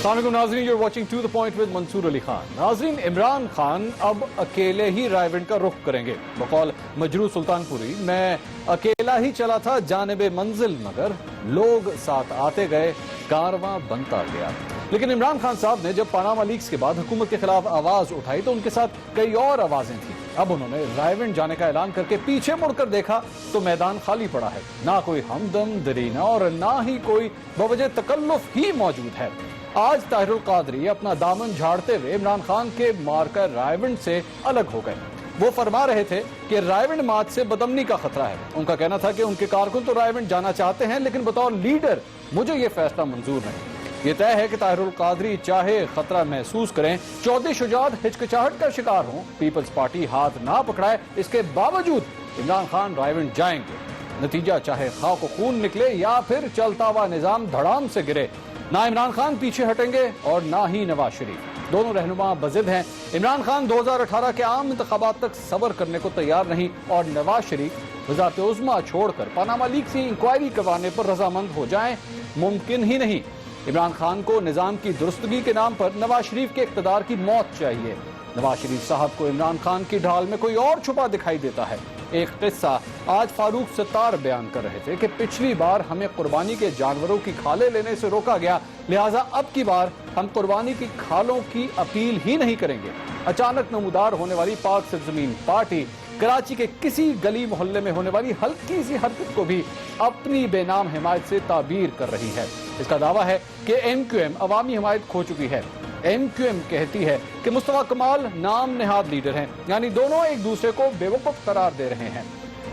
السلام علیکم ناظرین، you're watching To The Point with منصور علی خان۔ ناظرین، عمران خان اب اکیلے ہی رائے ونڈ کا رخ کریں گے۔ بقول مجروح سلطان پوری، میں اکیلا ہی چلا تھا جانب منزل، مگر لوگ ساتھ آتے گئے، کارواں بنتا گیا۔ لیکن عمران خان صاحب نے جب پاناما لیکس کے بعد حکومت کے خلاف آواز اٹھائی تو ان کے ساتھ کئی اور آوازیں تھیں۔ اب انہوں نے رائے ونڈ جانے کا اعلان کر کے پیچھے مڑ کر دیکھا تو میدان خالی پڑا ہے، نہ کوئی ہمدم درینہ اور نہ ہی کوئی بوجہ تکلف ہی موجود ہے۔ آج طاہر القادری اپنا دامن جھاڑتے ہوئے عمران خان کے مارکر رائے ونڈ سے الگ ہو گئے۔ وہ فرما رہے تھے کہ رائے ونڈ مات سے بدامنی کا خطرہ ہے۔ ان کا کہنا تھا کہ ان کے کارکن تو رائے ونڈ جانا چاہتے ہیں، لیکن بطور لیڈر مجھے یہ فیصلہ منظور نہیں۔ یہ طے ہے کہ طاہر القادری چاہے خطرہ محسوس کریں، چودھری شجاعت ہچکچاہٹ کا شکار ہوں، پیپلز پارٹی ہاتھ نہ پکڑائے، اس کے باوجود عمران خان رائے ونڈ جائیں گے۔ نتیجہ چاہے خاک و خون نکلے یا پھر چلتا ہوا نظام دھڑام سے گرے، نہ عمران خان پیچھے ہٹیں گے اور نہ ہی نواز شریف۔ دونوں رہنما بضد ہیں۔ عمران خان 2018 کے عام انتخابات تک صبر کرنے کو تیار نہیں اور نواز شریف وزارت عظمیٰ چھوڑ کر پاناما لیکس کی انکوائری کروانے پر رضامند ہو جائیں، ممکن ہی نہیں۔ عمران خان کو نظام کی درستگی کے نام پر نواز شریف کے اقتدار کی موت چاہیے۔ نواز شریف صاحب کو عمران خان کی ڈھال میں کوئی اور چھپا دکھائی دیتا ہے۔ ایک قصہ آج فاروق ستار بیان کر رہے تھے کہ پچھلی بار ہمیں قربانی کے جانوروں کی کھالیں لینے سے روکا گیا، لہٰذا اب کی بار ہم قربانی کی کھالوں کی اپیل ہی نہیں کریں گے۔ اچانک نمودار ہونے والی پاک سرزمین پارٹی کراچی کے کسی گلی محلے میں ہونے والی ہلکی سی حرکت کو بھی اپنی بے نام حمایت سے تعبیر کر رہی ہے۔ اس کا دعویٰ ہے کہ ایم کیو ایم عوامی حمایت کھو چکی ہے۔ ایم کیو ایم کہتی ہے کہ مصطفیٰ کمال نام نہاد لیڈر ہیں، یعنی دونوں ایک دوسرے کو بیوقوف قرار دے رہے ہیں۔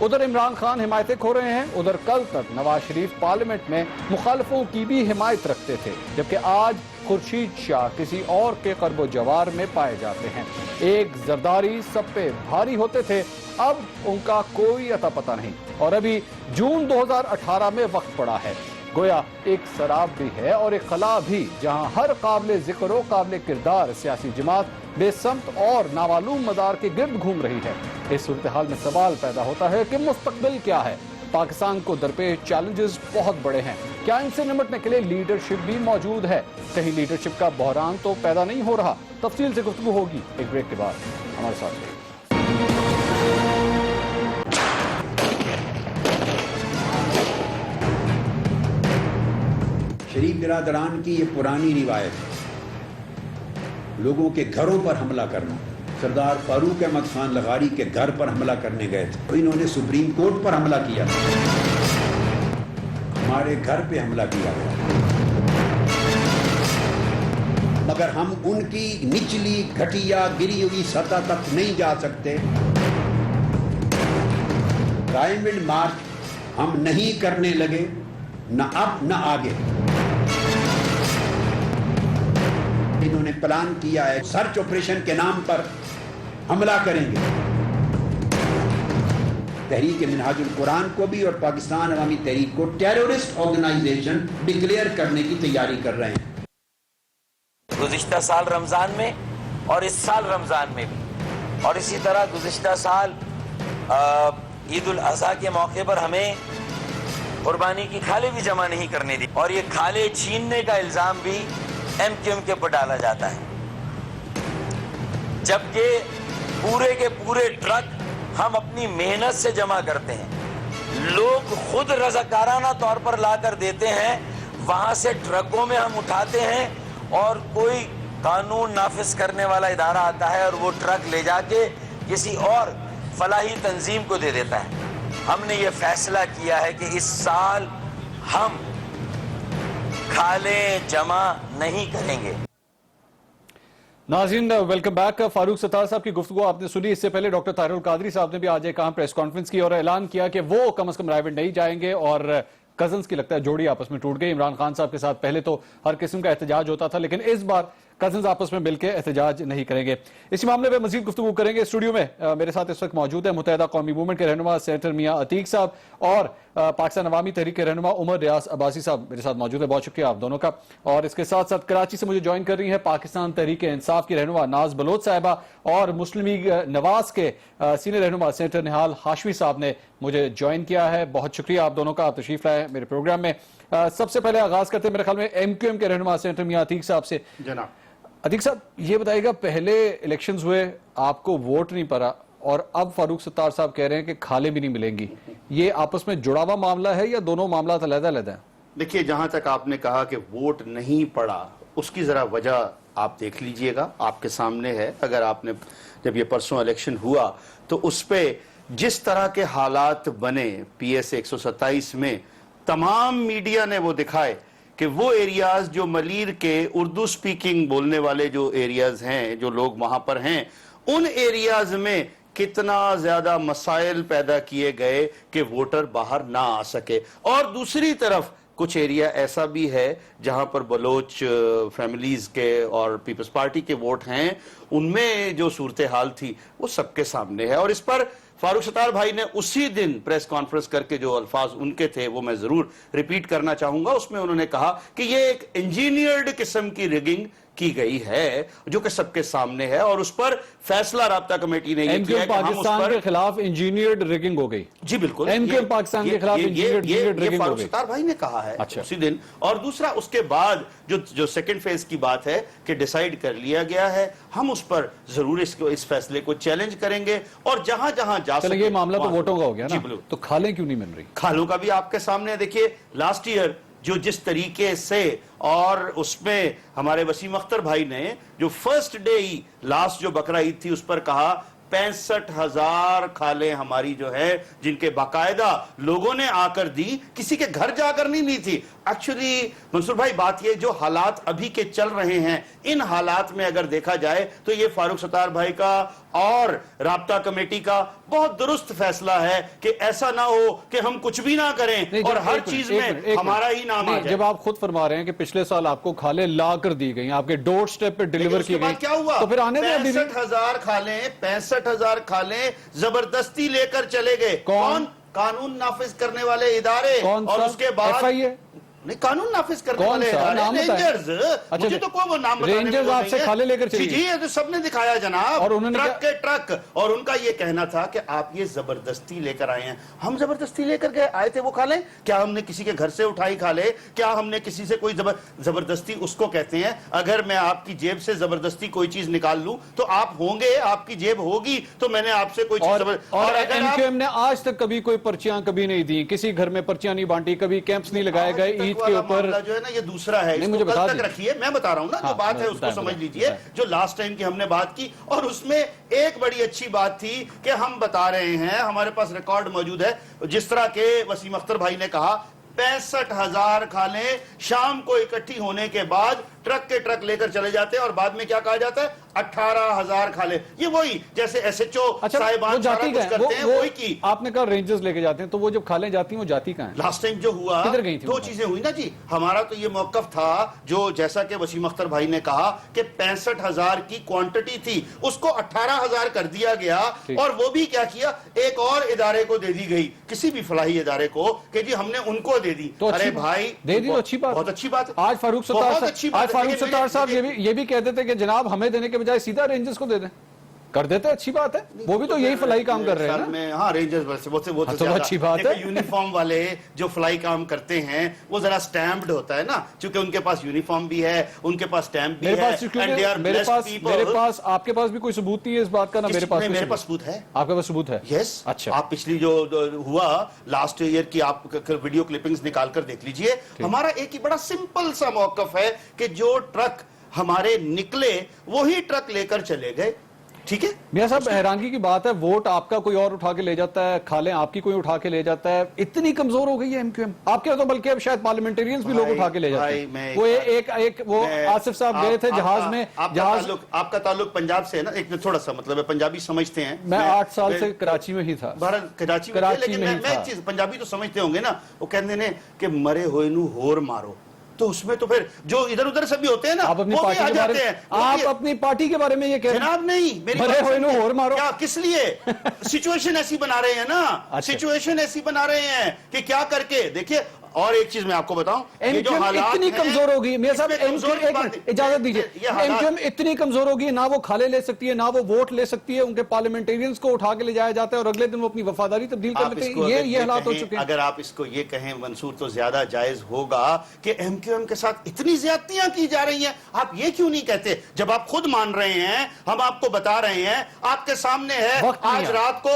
ادھر عمران خان حمایتیں کھو رہے ہیں، ادھر کل تک نواز شریف پارلیمنٹ میں مخالفوں کی بھی حمایت رکھتے تھے، جبکہ آج خورشید شاہ کسی اور کے قرب و جوار میں پائے جاتے ہیں۔ ایک زرداری سب پہ بھاری ہوتے تھے، اب ان کا کوئی عطا پتہ نہیں، اور ابھی جون 2018 میں وقت پڑا ہے۔ گویا ایک سراب بھی ہے اور ایک خلا بھی، جہاں ہر قابل ذکر و قابل کردار سیاسی جماعت بے سمت اور نامعلوم مدار کے گرد گھوم رہی ہے۔ اس صورتحال میں سوال پیدا ہوتا ہے کہ مستقبل کیا ہے؟ پاکستان کو درپیش چیلنجز بہت بڑے ہیں، کیا ان سے نمٹنے کے لیے لیڈرشپ بھی موجود ہے؟ کہیں لیڈرشپ کا بحران تو پیدا نہیں ہو رہا؟ تفصیل سے گفتگو ہوگی ایک بریک کے بعد، ہمارے ساتھ رہیے۔ شریف برادران کی یہ پرانی روایت ہے، لوگوں کے گھروں پر حملہ کرنا۔ سردار فاروق احمد خان لغاری کے گھر پر حملہ کرنے گئے تھے، انہوں نے سپریم کورٹ پر حملہ کیا، ہمارے گھر پہ حملہ کیا گیا، مگر ہم ان کی نچلی گھٹیا گری ہوئی سطح تک نہیں جا سکتے۔ رائے ونڈ مارچ ہم نہیں کرنے لگے، نہ اب نہ آگے۔ انہوں نے پلان کیا ہے سرچ آپریشن کے نام پر حملہ کریں گے۔ تحریک منہاج القرآن کو بھی اور پاکستان عوامی تحریک کو ٹیرورسٹ آرگنائزیشن ڈکلیئر کرنے کی تیاری کر رہے ہیں۔ گزشتہ سال رمضان میں اور اس سال رمضان میں بھی، اور اسی طرح گزشتہ سال عید الاضحیٰ کے موقع پر ہمیں قربانی کی کھالیں بھی جمع نہیں کرنے دی، اور یہ کھالیں چھیننے کا الزام بھی ایم کیو ایم کے اوپر ڈالا جاتا ہے، جبکہ پورے کے پورے ٹرک ہم اپنی محنت سے جمع کرتے ہیں، لوگ خود رضاکارانہ طور پر لا کر دیتے ہیں، وہاں سے ٹرکوں میں ہم اٹھاتے ہیں اور کوئی قانون نافذ کرنے والا ادارہ آتا ہے اور وہ ٹرک لے جا کے کسی اور فلاحی تنظیم کو دے دیتا ہے۔ ہم نے یہ فیصلہ کیا ہے کہ اس سال ہم کھالیں جمع نہیں کریں گے۔ ناظرین ویلکم بیک۔ فاروق ستار صاحب کی گفتگو آپ نے سنی۔ اس سے پہلے ڈاکٹر طاہر القادری صاحب نے بھی آج ایک اہم پریس کانفرنس کی اور اعلان کیا کہ وہ کم از کم رائے ونڈ نہیں جائیں گے، اور کزنز کی لگتا ہے جوڑی آپس میں ٹوٹ گئی۔ عمران خان صاحب کے ساتھ پہلے تو ہر قسم کا احتجاج ہوتا تھا، لیکن اس بار کزنز آپس میں مل کے احتجاج نہیں کریں گے۔ اسی معاملے میں مزید گفتگو کریں گے۔ اسٹوڈیو میں میرے ساتھ اس وقت موجود ہیں متحدہ قومی موومنٹ کے رہنما سینیٹر میاں عتیق صاحب اور پاکستان عوامی تحریک کے رہنما عمر ریاض عباسی صاحب میرے ساتھ موجود ہے۔ بہت شکریہ آپ دونوں کا۔ اور اس کے ساتھ ساتھ کراچی سے مجھے جوائن کر رہی ہیں پاکستان تحریک انصاف کی رہنما ناز بلوچ صاحبہ، اور مسلم لیگ نواز کے سینئر رہنما سینیٹر نہال ہاشمی صاحب نے مجھے جوائن کیا ہے۔ بہت شکریہ آپ دونوں کا، آپ تشریف لائے میرے پروگرام میں۔ सबसे पहले आगाज करते हैं मेरे ख्याल में एमक्यूएम के रहनुमा सेनेटर मियां अतीक साहब से। जनाब अतीक साहब, ये बताइएगा, पहले इलेक्शंस हुए, आपको वोट नहीं पड़ा, और अब फारूक सत्तार साहब कह रहे हैं कि खाले भी नहीं मिलेंगी। ये आपस में जुड़ा हुआ मामला है या दोनों मामला अलग-अलग हैं? देखिए, जहां तक आपने कहा कि वोट नहीं पड़ा, उसकी जरा वजह आप देख लीजिएगा, आपके सामने है। अगर आपने जब ये परसों इलेक्शन हुआ तो उस पे जिस तरह के हालात बने PS 127 में, तमाम मीडिया ने वो दिखाए कि वो एरियाज जो मलीर के उर्दू स्पीकिंग बोलने वाले जो एरियाज हैं, जो लोग वहां पर हैं, उन एरियाज में कितना ज्यादा मसाइल पैदा किए गए कि वोटर बाहर ना आ सके। और दूसरी तरफ कुछ एरिया ऐसा भी है जहां पर बलोच फैमिलीज के और पीपल्स पार्टी के वोट हैं, उनमें जो सूरत हाल थी वो सबके सामने है। और इस पर फारूक सत्तार भाई ने उसी दिन प्रेस कॉन्फ्रेंस करके जो अल्फाज उनके थे वो मैं जरूर रिपीट करना चाहूंगा। उसमें उन्होंने कहा कि ये एक इंजीनियर्ड किस्म की रिगिंग की गई है जो कि सबके सामने है, और उस पर फैसला राब्ता कमेटी ने ये किया कि हम उस पाकिस्तान पर के खिलाफ इंजीनियर्ड रिगिंग हो गई। जी बिल्कुल, एमक्यूएम पाकिस्तान के खिलाफ इंजीनियर्ड रिगिंग हो फारूक गई। सत्तार भाई ने कहा है अच्छा। उसी दिन। और दूसरा, उसके बाद जो सेकंड फेज की बात है कि डिसाइड कर लिया गया है, हम उस पर जरूर इस फैसले को चैलेंज करेंगे और जहां जहां जा सके। ये मामला तो वोटों का हो गया जी ना, बिल्कुल। तो खालें क्यों नहीं मिल रही? खालों का भी आपके सामने है। देखिए, लास्ट ईयर जो जिस तरीके से, और उसमें हमारे वसीम अख्तर भाई ने जो फर्स्ट डे ही लास्ट जो बकरा ईद थी उस पर कहा 65,000 खालें हमारी जो है, जिनके बाकायदा लोगों ने आकर दी, किसी के घर जाकर नहीं ली थी। एक्चुअली मंसूर भाई, बात ये जो हालात अभी के चल रहे हैं, इन हालात में अगर देखा जाए तो ये फारूक सत्तार भाई का और राब्ता कमेटी का बहुत दुरुस्त फैसला है कि ऐसा ना हो कि हम कुछ भी ना करें और हर चीज में हमारा ही नाम आ जाए। जब आप खुद फरमा रहे हैं कि पिछले साल आपको खाले ला कर दी गई, आपके डोर स्टेप पे डिलीवर की गई, क्या हुआ? तो फिर आने दें। 65,000 खालें, 65,000 खालें जबरदस्ती लेकर चले गए। कौन? कानून नाफिज करने वाले इदारे। कौन? और उसके बाद FIA? नहीं, कानून नाफिज करने कौन वाले सा? इदारे, नाम बताएं। रेंजर्स। अच्छा, मुझे तो कोई वो नाम बताने में रेंजर्स वो नहीं आपसे है। खाले लेकर चले जी, ये तो सबने दिखाया जनाब, और उन्होंने ट्रक के ट्रक। और उनका ये कहना था कि आप ये जबरदस्ती लेकर आए हैं। हम जबरदस्ती लेकर के आए थे वो खाले? क्या हमने किसी के घर से उठाई खाले? क्या हमने किसी से कोई जबरदस्ती उसको कहते हैं अगर मैं आपकी जेब से जबरदस्ती कोई चीज निकाल लूं तो आप होंगे, आपकी जेब होगी तो मैंने आपसे कोई चीज और अगर एमक्यूएम ने आज तक कभी कोई पर्चियां कभी नहीं दी, किसी घर में पर्चियां नहीं बांटी, कभी कैंप्स नहीं लगाए गए ईद के ऊपर। जो है ना, ये दूसरा है, नहीं, इसको मुझे कल बता तक दीजिए। रखिए, मैं बता रहा हूं ना, जो बात है उसको समझ लीजिए। जो लास्ट टाइम की हमने बात की, और उसमें एक बड़ी अच्छी बात थी कि हम बता रहे हैं, हमारे पास रिकॉर्ड मौजूद है, जिस तरह के वसीम अख्तर भाई ने कहा 65,000 खालें शाम को इकट्ठी होने के बाद ट्रक के ट्रक लेकर चले जाते हैं, और बाद में क्या कहा जाता है? 18,000 खाले। ये वही जैसे SHO साहिबान सारा कुछ करते हैं, वही की। आपने कहा रेंजर्स लेके जाते हैं, तो वो जब खालें जाती हैं वो जाती कहां है? लास्ट टाइम जो हुआ, किधर गई थी? दो चीजें हुई ना जी। हमारा तो ये मौकफ था, जो जैसा कि वसीम अख्तर भाई ने कहा कि 65,000 की क्वांटिटी थी, उसको 18,000 कर दिया गया। और वो भी क्या किया, एक और इदारे को दे दी गई, किसी भी फलाही इदारे को, कि जी हमने उनको दे दी। तो अरे भाई, दे दी तो अच्छी बात, बहुत अच्छी बात। आज फारूक सत्तार साहब ये भी कह देते कि जनाब हमें देने के बजाय सीधा रेंजर्स को दे दें, कर देते, अच्छी बात है। वो भी तो यही फलाई काम कर रहे हैं ना। हाँ, रेंजर्स वो तो अच्छी बात है। यूनिफॉर्म वाले जो फ्लाई काम करते हैं वो जरा स्टैम्प्ड होता है ना, क्योंकि उनके पास यूनिफॉर्म भी है, उनके पास स्टैम्प भी है। मेरे पास आपके पास भी कोई सबूत नहीं है इस बात का? ना मेरे पास सबूत है। आपके पास सबूत है? यस। अच्छा, आप पिछली जो हुआ लास्ट ईयर की आप वीडियो क्लिपिंग्स निकाल कर देख लीजिए। हमारा एक ही बड़ा सिंपल सा मौकफ है कि जो ट्रक हमारे निकले वही ट्रक लेकर चले गए। ठीक है मियां साहब, हैरानगी की बात है, वोट आपका कोई और उठा के ले जाता है, खालें आपकी कोई उठा के ले जाता है। इतनी कमजोर हो गई है एमक्यूएम आपके, तो बल्कि अब शायद पार्लियामेंट्रियंस भी लोग उठा के ले जाते हैं। वो एक वो आसिफ साहब गए थे जहाज में। आपका ताल्लुक पंजाब से है ना, एक थोड़ा सा मतलब है, पंजाबी समझते हैं। मैं 8 साल से कराची में ही था। कराची में, लेकिन मैं एक चीज, पंजाबी तो समझते होंगे ना, वो कहते हैं कि मरे होए नू होर मारो। तो उसमें तो फिर जो इधर उधर सभी होते हैं ना, आप अपनी पार्टी के बारे में, आप अपनी पार्टी के बारे में ये कह रहे हैं? जनाब नहीं, मेरी होर मारो क्या, किस लिए? सिचुएशन ऐसी बना रहे हैं ना, सिचुएशन ऐसी बना रहे हैं कि क्या करके देखिए, اور ایک چیز میں آپ کو بتاؤں, یہ جو MQM حالات اتنی ہیں, کمزور ہوگی میاں صاحب, اس میں کمزور کی بات نہیں. اجازت دیجیے, یہ حالات- MQM اتنی کمزور ہوگی, نہ وہ کھالے لے سکتی ہے, نہ وہ ووٹ لے سکتی ہے, ان کے پارلیمنٹیرینز کو اٹھا کے لے جایا جاتا ہے اور اگلے دن وہ اپنی وفاداری تبدیل کر آپ لیتے اس کو ہیں. اگر یہ حالات ہو کہیں, چکے ہیں. اگر آپ اس کو یہ کہیں منصور, تو زیادہ جائز ہوگا کہ ایم کیو ایم کے ساتھ اتنی زیادتیاں کی جا رہی ہیں. آپ یہ کیوں نہیں کہتے جب آپ خود مان رہے ہیں, ہم آپ کو بتا رہے ہیں, آپ کے سامنے ہے. آج رات کو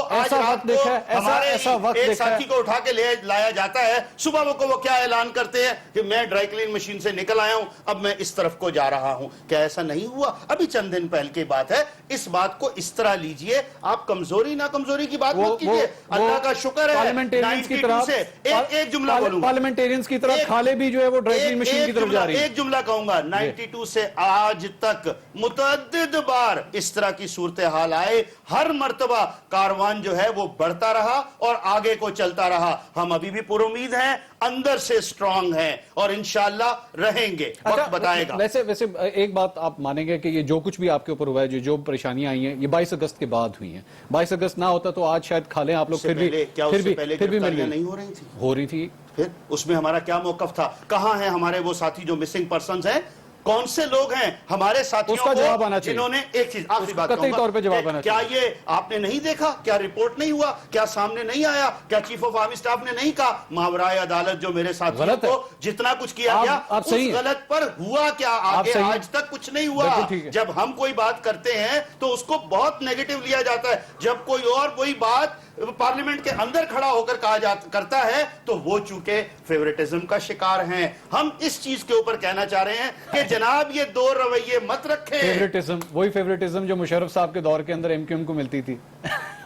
ہمارے ایک ساتھی کو اٹھا کے لایا جاتا ہے, صبح کو وہ کیا اعلان کرتے ہیں کہ میں ڈرائی کلین مشین سے نکل آیا ہوں, اب میں اس طرف کو جا رہا ہوں. کیا ایسا نہیں ہوا؟ ابھی چند دن پہلے کی بات ہے. اس بات کو اس طرح لیجئے, آپ کمزوری نہ کمزوری کی بات مت کیجئے. اللہ کا شکر ہے پارلیمنٹیرینز کی طرف ایک جملہ بولوں, پارلیمنٹیرینز کی طرف کھالے بھی جو ہے وہ ڈرائی کلین مشین کی طرف جا رہی ہے. ایک جملہ کہوں گا, 92 سے آج تک متعدد بار اس طرح کی صورتحال آئے, ہر مرتبہ کاروان جو ہے وہ بڑھتا رہا اور آگے کو چلتا رہا. ہم ابھی بھی پر امید ہیں, اندر سے سٹرونگ ہیں اور انشاءاللہ رہیں گے, وقت بتائے گا. ویسے ایک بات آپ مانیں گے کہ یہ جو کچھ بھی آپ کے اوپر ہوا ہے, جو پریشانیاں آئی ہیں, یہ 22 اگست کے بعد ہوئی ہیں. 22 اگست نہ ہوتا تو آج شاید کھا لیں آپ لوگ, پھر بھی گرفتاریاں نہیں ہو رہی تھی. پھر اس میں ہمارا کیا موقف تھا؟ کہاں ہیں ہمارے وہ ساتھی جو مسنگ پرسنز ہیں؟ کون سے لوگ ہیں ہمارے ساتھیوں اس کا جواب آنا کو چاہیے. جنہوں نے ایک چیز آخری بات قطعی طور پہ جواب آنا کیا یہ آپ نے نہیں دیکھا؟ کیا رپورٹ نہیں ہوا؟ کیا سامنے نہیں آیا؟ کیا چیف آف آرمی سٹاف نے نہیں کہا ماورائے عدالت جو میرے ساتھیوں کو جتنا کچھ کیا گیا اس غلط پر ہوا کیا؟ آگے آج تک کچھ نہیں ہوا. جب ہم کوئی بات کرتے ہیں تو اس کو بہت نیگیٹو لیا جاتا ہے. جب کوئی اور کوئی بات پارلیمنٹ کے اندر کھڑا ہو کر کہا کرتا ہے تو وہ چونکہ فیورٹزم کا شکار ہیں. ہم اس چیز کے اوپر کہنا چاہ رہے ہیں کہ جناب یہ دو رویے مت رکھیں. فیورٹزم, وہی فیورٹزم جو مشرف صاحب کے دور کے اندر ایم کیو ایم کو ملتی تھی,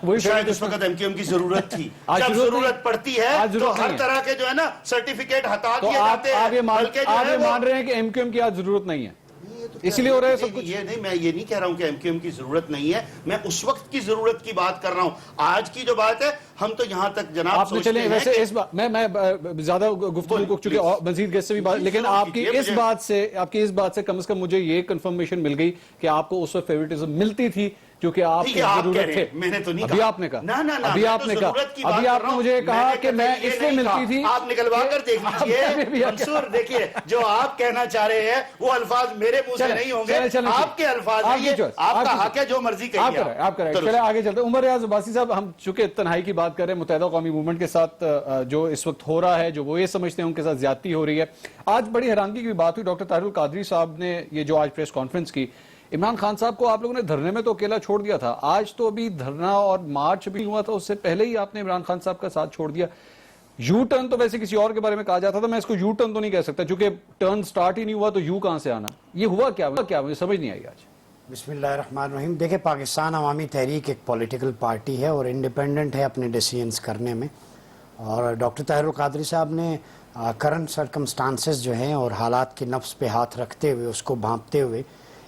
وہی شاید اس وقت ایم کیو ایم کی ضرورت تھی. جب ضرورت پڑتی ہے تو ہر طرح کے جو ہے نا سرٹیفکیٹ ہٹا دیے جاتے ہیں. آپ یہ مان رہے ہیں کہ ایم کیو ایم کی آج ضرورت نہیں ہے, اسی لیے ہو رہا ہے سب کچھ. یہ نہیں, میں یہ نہیں کہہ رہا ہوں کہ ایم کیو ایم کی ضرورت نہیں ہے, میں اس وقت کی ضرورت کی بات کر رہا ہوں. آج کی جو بات ہے ہم تو یہاں تک جناب آپ نے چلیں ویسے اس بات میں زیادہ گفتگو کو چونکہ مزید گیسٹ سے بھی بات, لیکن آپ کی اس بات سے کم از کم مجھے یہ کنفرمیشن مل گئی کہ آپ کو اس وقت فیورٹزم ملتی تھی کیونکہ آپ کی ضرورت تھے. میں نے تو نہیں ابھی آپ نے کہا, ابھی آپ نے کہا, ابھی آپ نے مجھے کہا کہ میں اس لیے ملتی تھی. آپ نکلوا کر دیکھ لیجئے منصور, دیکھیے جو آپ کہنا چاہ رہے ہیں وہ الفاظ میرے منہ سے نہیں ہوں گے, آپ کے الفاظ ہیں, یہ آپ کا حق ہے جو مرضی کہیے. آپ کریں, چلیں آگے چلتے ہیں. عمر ریاض عباسی صاحب, ہم چونکہ تنہائی کی بات کر رہے ہیں, متحدہ قومی موومنٹ کے ساتھ جو اس وقت ہو رہا ہے, جو وہ یہ سمجھتے ہیں ان کے ساتھ زیادتی ہو رہی ہے. آج بڑی حیرانگی کی بات ہوئی, ڈاکٹر طاہر القادری صاحب نے یہ جو آج پریس کانفرنس کی, عمران خان صاحب کو آپ لوگوں نے دھرنے میں تو اکیلا چھوڑ دیا تھا, آج تو ابھی دھرنا اور مارچ بھی ہوا تھا, اس سے پہلے ہی آپ نے عمران خان صاحب کا ساتھ چھوڑ دیا. یو ٹرن تو ویسے کسی اور کے بارے میں کہا جاتا تھا, میں اس کو یو ٹرن تو نہیں کہہ سکتا چونکہ ٹرن سٹارٹ ہی نہیں ہوا, تو یو کہاں سے آنا, یہ ہوا کیا مجھے سمجھ نہیں آئی آج. بسم اللہ الرحمن الرحیم. دیکھیں, پاکستان عوامی تحریک ایک پولیٹیکل پارٹی ہے اور انڈیپینڈنٹ ہے اپنے ڈیسیجنز کرنے میں, اور ڈاکٹر طاہر القادری صاحب نے کرنٹ سرکمسٹانسز جو ہیں اور حالات کے نفس پہ ہاتھ رکھتے ہوئے, اس کو بھانپتے ہوئے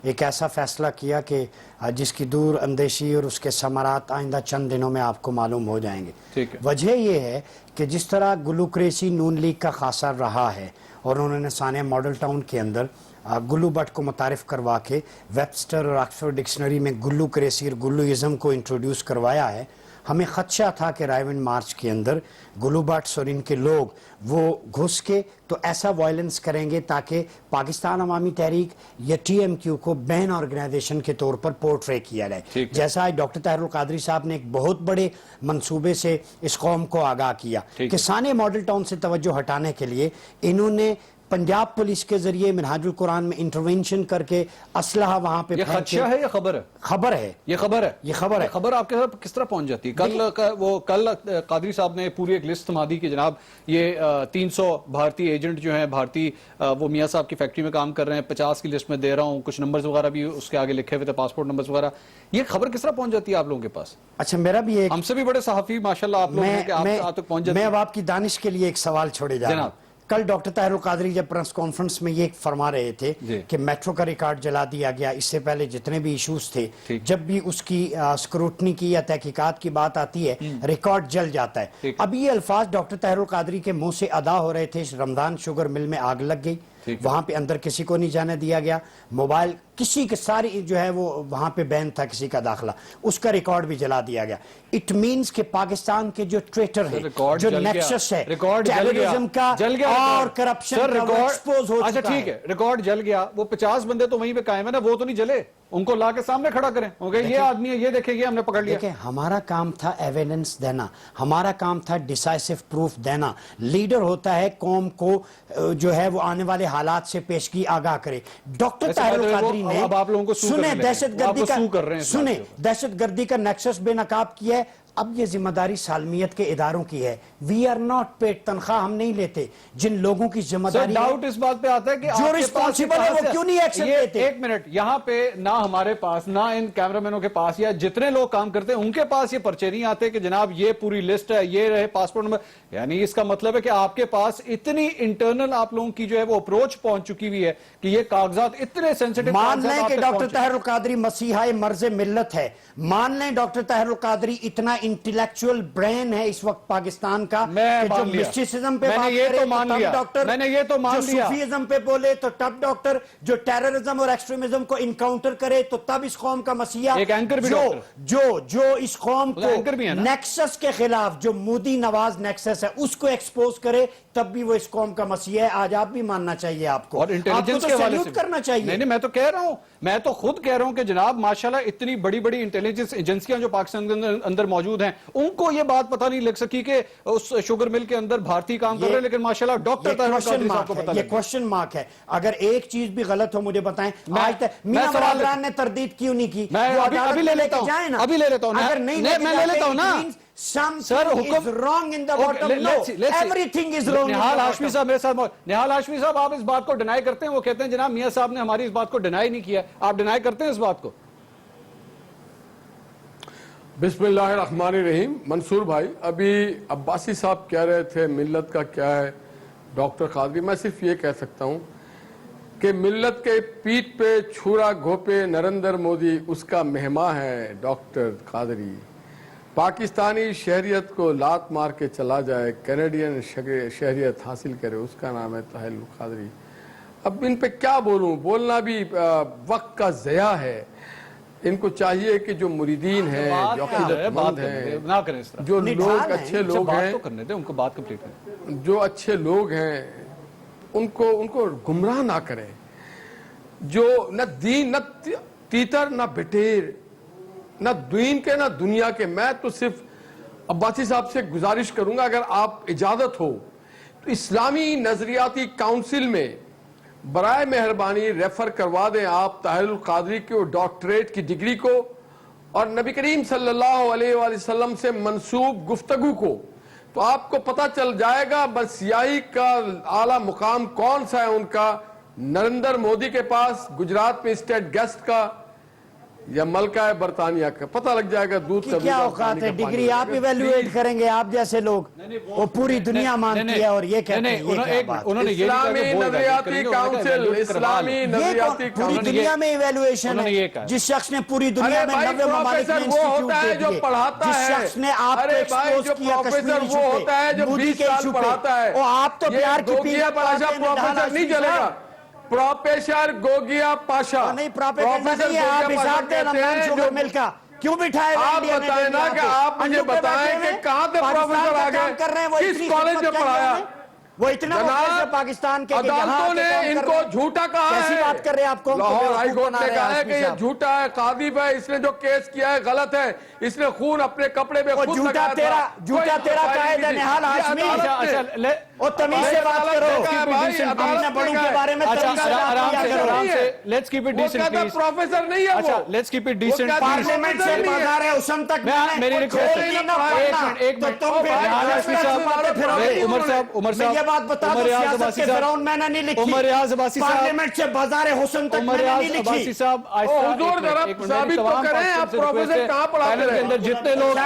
ایک ایسا فیصلہ کیا کہ جس کی دور اندیشی اور اس کے ثمرات آئندہ چند دنوں میں آپ کو معلوم ہو جائیں گے. وجہ یہ ہے کہ جس طرح گلوکریسی نون لیگ کا خاصا رہا ہے اور انہوں نے سانیہ ماڈل ٹاؤن کے اندر گلو بٹ کو متعارف کروا کے ویبسٹر اور آکسفورڈ ڈکشنری میں گلوکریسی اور گلوازم کو انٹروڈیوس کروایا ہے, ہمیں خدشہ تھا کہ رائیونڈ مارچ کے اندر گلو بٹس اور ان کے لوگ وہ گھس کے تو ایسا وائلنس کریں گے تاکہ پاکستان عوامی تحریک یا ٹی ایم کیو کو بین آرگنائزیشن کے طور پر پورٹرے کیا جائے. جیسا آج ڈاکٹر طاہر القادری صاحب نے ایک بہت بڑے منصوبے سے اس قوم کو آگاہ کیا کہ سانیہ ماڈل ٹاؤن سے توجہ ہٹانے کے لیے انہوں نے پنجاب پولیس کے ذریعے منہاج القرآن میں انٹرونشن کر کے اسلحہ وہاں پہ. یہ خدشہ ہے یا خبر ہے؟ خبر ہے, یہ خبر ہے. یہ خبر ہے. خبر آپ کے ساتھ کس طرح پہنچ جاتی ہے؟ کل قادری صاحب نے پوری ایک لسٹ تھما دی کہ جناب یہ 300 بھارتی ایجنٹ جو ہیں, بھارتی وہ میاں صاحب کی فیکٹری میں کام کر رہے ہیں, 50 کی لسٹ میں دے رہا ہوں, کچھ نمبرز وغیرہ بھی اس کے آگے لکھے ہوئے تھے, پاسپورٹ نمبرز وغیرہ. یہ خبر کس طرح پہنچ جاتی ہے آپ لوگوں کے پاس؟ اچھا, میرا بھی ایک, ہم سے بھی بڑے صحافی ماشاءاللہ آپ لوگ ہیں کہ آپ تک پہنچ جاتی ہے. میں اب آپ کی دانش کے لیے ایک سوال چھوڑے جا رہا ہوں. کل ڈاکٹر طاہر القادری جب پریس کانفرنس میں یہ فرما رہے تھے کہ میٹرو کا ریکارڈ جلا دیا گیا, اس سے پہلے جتنے بھی ایشوز تھے, جب بھی اس کی سکروٹنی کی یا تحقیقات کی بات آتی ہے ریکارڈ جل جاتا ہے. اب یہ الفاظ ڈاکٹر طاہر القادری کے منہ سے ادا ہو رہے تھے, رمضان شوگر مل میں آگ لگ گئی, वहां पे अंदर किसी को नहीं जाने दिया गया, मोबाइल किसी के सारी जो है वो वहां पे बैन था किसी का दाखिला, उसका रिकॉर्ड भी जला दिया गया। इट मींस कि पाकिस्तान के जो ट्रेटर है, जो नेक्सस है टेररिज्म का और करप्शन का, वो एक्सपोज हो अच्छा चुका ठीक है। है, रिकॉर्ड जल गया, वो 50 बंदे तो वहीं पे कायम है ना, वो तो नहीं जले, उनको ला के सामने खड़ा करें, ओके ये आदमी है, ये देखेंगे, हमने पकड़ लिया। देखिए, हमारा काम था एविडेंस देना, हमारा काम था डिसाइसिव प्रूफ देना। लीडर होता है कौम को जो है वो आने वाले हालात से पेशगी आगाह करे। डॉक्टर ताहिर कादरी ने अब आप लोगों को सू सुने करने लगे। दहशतगर्दी आप सू कर रहे का, हैं सुने इस बात दहशतगर्दी का नेक्सस बेनकाब किया है। अब ये जिम्मेदारी सालमियत के इदारों की है। वी आर नॉट पेड, तनख्वाह हम नहीं लेते। जिन लोगों की जिम्मेदारी डाउट इस बात पे आता है कि जो आपके पास रिस्पॉन्सिबल है वो क्यों नहीं एक्शन लेते? एक मिनट, यहाँ पे ना हमारे पास, ना इन कैमरामैनों के पास, या जितने लोग काम करते हैं उनके पास ये पर्चे नहीं आते कि जनाब ये पूरी लिस्ट है, ये रहे पासपोर्ट नंबर। यानी इसका मतलब है कि आपके पास इतनी इंटरनल आप लोगों की जो है वो अप्रोच पहुंच चुकी हुई है कि ये कागजात इतने सेंसिटिव। मान लें कि डॉक्टर ताहिर कादरी मसीहा मर्ज मिल्लत है, मान लें डॉक्टर ताहिर कादरी इतना इंटेलेक्चुअल ब्रेन है इस वक्त पाकिस्तान का कि जो मिस्टिसिज्म पे बात करे तो डॉक्टर, मैंने ये तो मान लिया, सूफीइज्म पे बोले तो तब डॉक्टर, जो टेररिज्म और एक्सट्रीमिज्म को इनकाउंटर करे तो तब इस कौम का मसीहा, एक एंकर भी जो इस कौम को एंकर भी है ना? नेक्सस के खिलाफ, जो मोदी नवाज नेक्सस है उसको एक्सपोज करे, तब भी वो इस कौम का मसीहा है। आज आप भी मानना चाहिए आपको, और इंटेलिजेंस आपको के तो हवाले सैल्यूट से करना चाहिए। नहीं, मैं तो कह रहा हूं, मैं तो खुद कह रहा हूं कि जनाब माशाल्लाह इतनी बड़ी बड़ी इंटेलिजेंस एजेंसियां जो पाकिस्तान के अंदर मौजूद हैं, उनको ये बात पता नहीं लग सकी कि उस शुगर मिल के अंदर भारतीय काम कर रहे हैं, लेकिन माशाल्लाह डॉक्टर ताहिर कादरी साहब को पता ये लग गया। क्वेश्चन मार्क है। अगर एक चीज भी गलत हो मुझे बताएं। आज तक मियां सवाल इमरान ने तरदीद क्यों नहीं की? मैं वो अभी अदालत ले में लेता हूं, जाए ना। अभी ले लेता हूं ना। अगर नहीं मैं ले लेता हूं ना सर, हुक्म wrong in the bottom, no everything is wrong. Nihal Hashmi साहब मेरे साथ, निहाल हाशमी साहब आप इस बात को डिनाई करते हैं? वो कहते हैं जनाब मियां साहब ने हमारी इस बात को डिनाई नहीं किया, आप डिनाई करते हैं इस बात को? बिस्मिल्लाहिर्रहमानिर्रहीम। मंसूर भाई, अभी अब्बासी साहब कह रहे थे मिल्लत का क्या है डॉक्टर कादरी, मैं सिर्फ ये कह सकता हूं कि मिल्लत के पीठ पे छुरा घोपे नरेंद्र मोदी, उसका मेहमा है डॉक्टर कादरी। पाकिस्तानी शहरियत को लात मार के चला जाए, कैनेडियन शहरियत हासिल करे, उसका नाम है ताहिर कादरी। अब इन पे क्या बोलूं, बोलना भी वक्त का ज़या है। इनको चाहिए कि जो मुरीदीन हैं, जो अकीदतमंद हैं, ना करें इस तरह, जो लोग अच्छे लोग हैं, तो करने दें उनको, बात कंप्लीट करें, जो अच्छे लोग हैं उनको गुमराह ना करें। जो न दीन, न तीतर, न बटेर, न दीन के न दुनिया के। मैं तो सिर्फ अब्बासी साहब से गुजारिश करूंगा, अगर आप इजाजत हो तो इस्लामी नजरियाती काउंसिल में बराए मेहरबानी रेफर करवा दें आप ताहिर कादरी के डॉक्टरेट की डिग्री को और नबी करीम सल्लल्लाहु अलैहि वसल्लम से मंसूब गुफ्तगू को, तो आपको पता चल जाएगा बसियाई का आला मुकाम कौन सा है उनका, नरेंद्र मोदी के पास गुजरात में स्टेट गेस्ट का या मलका है बरतानिया का, पता लग जाएगा दूध कि क्या औकात है। डिग्री आप इवेल्युएट करेंगे, आप जैसे लोग, वो पूरी दुनिया मानती है और ये कहते हैं उन्होंने इस्लामी नजरियाती काउंसिल, इस्लामी नजरियाती पूरी दुनिया में इवेल्युएशन है। जिस शख्स ने पूरी दुनिया में 90 ममालिक में इंस्टीट्यूट दे दिए, जिस शख्स ने आपको एक्सपोज किया कश्मीर इशू पे, मोदी के इशू पे, और आप तो प्यार की पीर प्रोफेसर नहीं चलेगा। प्रोफेसर गोगिया पाशा नहीं, प्रोफेसर नहीं है, आप हिसाब दें रमजान शुगर मिल का क्यों बिठाए? आप बताएं ना कि आप मुझे बताएं कि कहां से प्रोफेसर आ गए, किस कॉलेज में पढ़ाया? वो इतना पाकिस्तान के अदालतों ने इनको झूठा कहा है। कैसी बात कर रहे हैं आपको? लाहौर हाई कोर्ट ने कहा है कि ये झूठा है, कादिब है, इसने जो केस किया है गलत है, इसने खून अपने कपड़े में खुद झूठा तेरा कायद है निहाल हाशमी। और तमीज से बात करो, अपने बड़ों के बारे में आराम से, let's keep it decent please. Professor नहीं है वो, अच्छा let's keep it decent. Parliament से बाजार है उस तक मेरी रिक्वेस्ट है, एक मिनट, उमर साहब बात बता दो, सियासत के फिरौन मैंने नहीं लिखी, पार्लियामेंट से बाजार हुस्न तक मैंने नहीं लिखी। साहब हुजूर जरा साबित तो करें आप प्रोफेसर कहां पढ़ाते हैं? अंदर जितने लोग,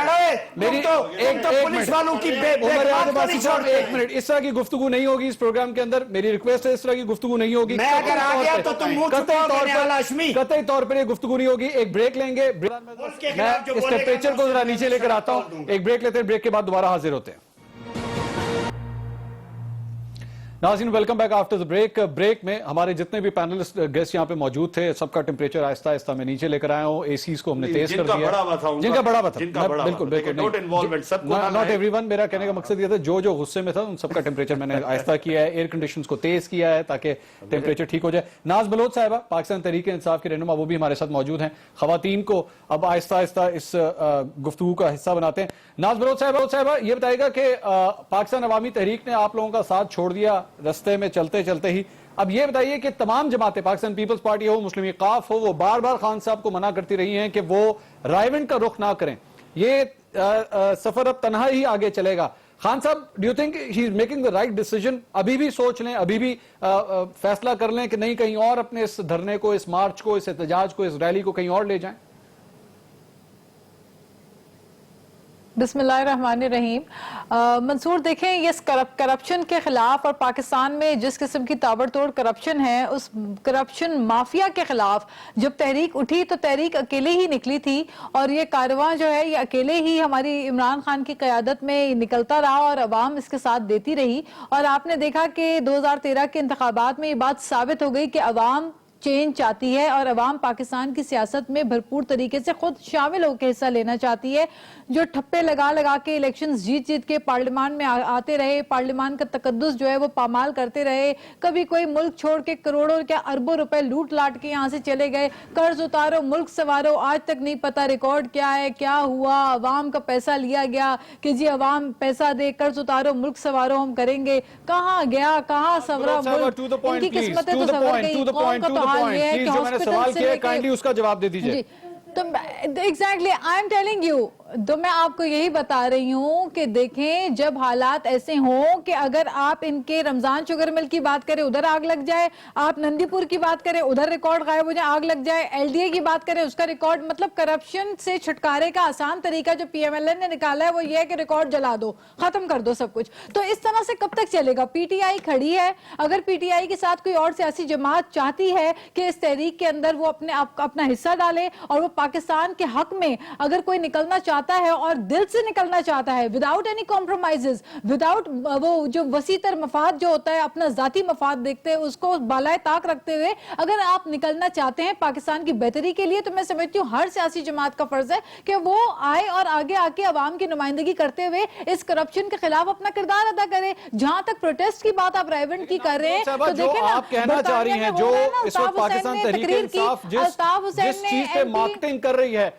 मेरी एक पुलिस वालों की एक मिनट, इस तरह की गुफ्तगू नहीं होगी इस प्रोग्राम के अंदर। मेरी रिक्वेस्ट है, इस तरह की गुफ्तगू नहीं होगी। मैं अगर आ गया तो तुम मुंह छुपाओगे, कतई तौर पर ये गुफ्तगू नहीं होगी। एक ब्रेक लेंगे, मैं इस टेम्परेचर को जरा नीचे लेकर आता हूं, एक ब्रेक लेते हैं, ब्रेक के बाद दोबारा हाजिर होते हैं। नाज़रीन welcome back after the break में हमारे जितने भी पैनलिस्ट गेस्ट यहाँ पे मौजूद थे सबका टेम्परेचर आहिस्ता आहिस्ता मैं नीचे लेकर आया हूँ एसीज को हमने तेज कर दिया जिनका बड़ा हुआ था बिल्कुल नॉट एवरीवन मेरा कहने का मकसद ये था जो गुस्से में था उन सबका टेम्परेचर मैंने आहिस्ता किया है एयर कंडीशंस को तेज किया है ताकि टेम्परेचर ठीक हो जाए नाज बलोच साहिबा पाकिस्तान तहरीक इंसाफ की रहनुमा वो भी हमारे साथ मौजूद हैं खवातीन को अब आहिस्ता आहिस्ता इस गुफ्तगू का हिस्सा बनाते हैं नाज बलोच साहिबा ये बताएगा कि पाकिस्तान अवामी तहरीक ने आप लोगों का साथ छोड़ दिया रस्ते में चलते चलते ही अब ये बताइए कि तमाम जमातें पाकिस्तान पीपल्स पार्टी हो मुस्लिम इकाफ हो वो बार बार खान साहब को मना करती रही हैं कि वो रायविंड का रुख ना करें ये सफर अब तन्हा ही आगे चलेगा खान साहब do you think he is making the right decision अभी भी सोच लें अभी भी फैसला कर लें कि नहीं कहीं और अपने इस धरने को इस मार्च को इस एहतजाज को इस रैली को कहीं और ले जाएं बिस्मिल्लाहिर्रहमानिर्रहीम मंसूर देखें ये करप्शन के खिलाफ और पाकिस्तान में जिस किस्म की ताबड़तोड़ करप्शन है उस करप्शन माफिया के खिलाफ जब तहरीक उठी तो तहरीक अकेले ही निकली थी और ये कारवां जो है ये अकेले ही हमारी इमरान खान की क़यादत में निकलता रहा और अवाम इसके साथ देती रही और आपने देखा कि 2013 के इंतखाबात में ये बात साबित हो गई कि अवाम चेंज चाहती है और अवाम पाकिस्तान की सियासत में भरपूर तरीके से खुद शामिल होकर हिस्सा लेना चाहती है जो ठप्पे लगा के इलेक्शंस जीत के पार्लियामान में आते रहे पार्लियामान का तकद्दुस जो है वो पामाल करते रहे कभी कोई मुल्क छोड़ के करोड़ों क्या अरबों रुपए लूट लाट के यहाँ से चले गए कर्ज उतारो मुल्क सवारो आज तक नहीं पता रिकॉर्ड क्या है क्या हुआ अवाम का पैसा लिया गया कि जी अवाम पैसा दे कर्ज उतारो मुल्क सवारो हम करेंगे कहाँ गया कहाँ सवरा मुल्क इनकी किस्मतें तो सवर गई कौन का तो हाल ये है कि हॉस्पिटल से काइंडली उसका जवाब दे दीजिए तो exactly I am telling you तो मैं आपको यही बता रही हूँ कि देखें जब हालात ऐसे हों कि अगर आप इनके रमजान शुगर मिल की बात करें उधर आग लग जाए आप नंदीपुर की बात करें उधर रिकॉर्ड गायब हो जाए आग लग जाए एलडीए की बात करें उसका रिकॉर्ड मतलब करप्शन से छुटकारे का आसान तरीका जो पीएमएलएन ने निकाला है वो ये है कि रिकॉर्ड जला दो खत्म कर दो सब कुछ तो इस तरह से कब तक चलेगा पीटीआई खड़ी है अगर पीटीआई के साथ कोई और सियासी जमात चाहती है कि इस तहरीक के अंदर वो अपना हिस्सा डाले और वो पाकिस्तान के हक में अगर कोई निकलना चाहता है और दिल से निकलना चाहता है विदाउट एनी कॉम्प्रोमाइजेस विदाउट वो जो वसीतर मफाद जो होता है अपना जाती मफाद देखते हैं उसको बालाए ताक रखते हुए अगर आप निकलना चाहते हैं पाकिस्तान की बेहतरी के लिए तो मैं समझती हूँ हर सियासी जमात का फर्ज है कि वो आए और आगे आके अवाम की नुमाइंदगी करते हुए इस करप्शन के खिलाफ अपना किरदार अदा करे जहां तक प्रोटेस्ट की बात आप रायविंड की कर रहे हैं तो देखें आप कहना चाह रही हैं जो इस वक्त पाकिस्तान तहरीक इंसाफ जिस चीज पे मार्केटिंग कर रही है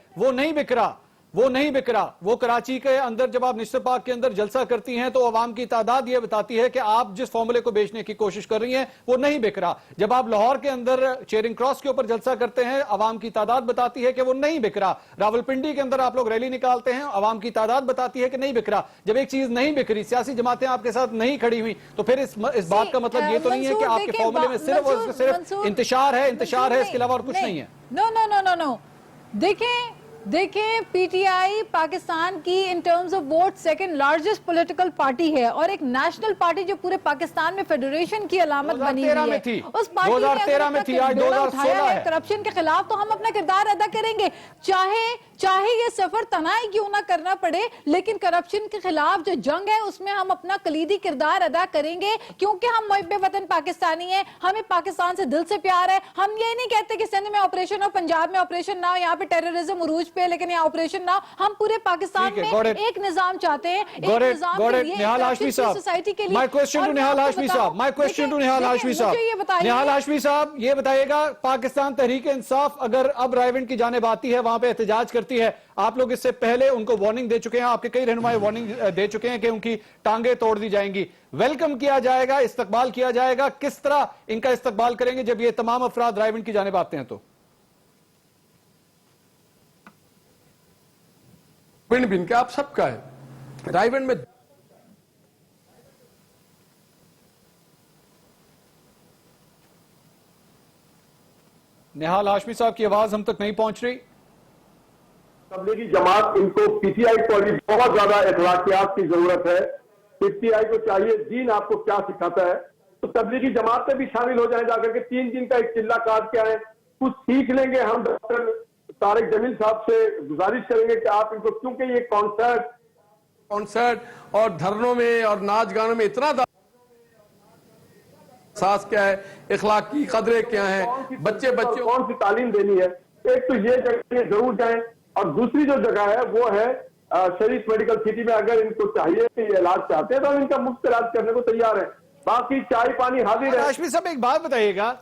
वो नहीं बिक रहा वो कराची के अंदर जब आप निश्चित पाक के अंदर जलसा करती हैं तो अवाम की तादाद ये बताती है कि आप जिस फॉर्मूले को बेचने की कोशिश कर रही हैं वो नहीं बिक रहा जब आप लाहौर के अंदर चेयरिंग क्रॉस के ऊपर जलसा करते हैं अवाम की तादाद बताती है कि वो नहीं बिक रहा रावलपिंडी के अंदर आप लोग रैली निकालते हैं अवाम की तादाद बताती है कि नहीं बिक रहा जब एक चीज नहीं बिक रही सियासी जमातें आपके साथ नहीं खड़ी हुई तो फिर इस बात का मतलब ये तो नहीं है कि आपके फॉर्मूले में सिर्फ इंतशार है इसके अलावा और कुछ नहीं है नो देखें पीटीआई पाकिस्तान की in terms of vote second largest political party है और एक नेशनल पार्टी जो पूरे पाकिस्तान में फेडरेशन की अलामत बनी हुई है उस पार्टी 2013 में थी आज 2016 है करप्शन के खिलाफ तो हम अपना किरदार अदा करेंगे चाहे ये सफर तनाई क्यों ना करना पड़े लेकिन करप्शन के खिलाफ जो जंग है उसमें हम अपना कलीदी किरदार अदा करेंगे क्योंकि हम मुहिब्बे वतन पाकिस्तानी हैं हमें पाकिस्तान से दिल से प्यार है हम ये नहीं कहते कि सिंध में ऑपरेशन हो पंजाब में ऑपरेशन ना हो यहाँ पे टेररिज्म उरूज पे लेकिन यहाँ ऑपरेशन ना हम पूरे पाकिस्तान में एक निजाम चाहते हैं एक निजाम के लिए सोसाइटी के लिए My question to निहाल हाशमी साहब ये बताइएगा पाकिस्तान तहरीक इंसाफ अगर अब रायविंड की जानिब आती है वहां पे एहतजाज करती है आप लोग इससे पहले उनको वार्निंग दे चुके हैं आपके कई रहनुमाई वार्निंग दे चुके हैं कि उनकी टांगे तोड़ दी जाएंगी वेलकम किया जाएगा इस्तकबाल किया जाएगा किस तरह इनका इस्तकबाल करेंगे जब ये तमाम अफराद रायविंड की जानिब आते हैं तो बिन के आप सबका है रायविंड में निहाल हाशमी साहब की आवाज हम तक नहीं पहुंच रही तबलीगी जमात इनको पीटीआई को अभी बहुत ज्यादा इखलाकियात की जरूरत है पीटीआई को चाहिए दीन आपको क्या सिखाता है तो तबलीगी जमात में भी शामिल हो जाए जाकर के 3 दिन का एक चिल्ला काट के आए कुछ सीख लेंगे हम डॉक्टर तारिक जमील साहब से गुजारिश करेंगे कि आप इनको क्योंकि ये कॉन्सर्ट और धरनों में और नाच गानों में इतना सास क्या है, इखलाक की कदरें क्या हैं, बच्चे बच्चों कौन सी तालीम देनी है। एक तो ये जगह जरूर जाएं, और दूसरी जो जगह है वो है शरीफ मेडिकल सिटी में। अगर इनको चाहिए कि ये इलाज चाहते हैं तो इनका मुफ्त इलाज करने को तैयार है। बाकी चाय पानी हाजिर है। हाशमी साहब एक बात बताइएगा,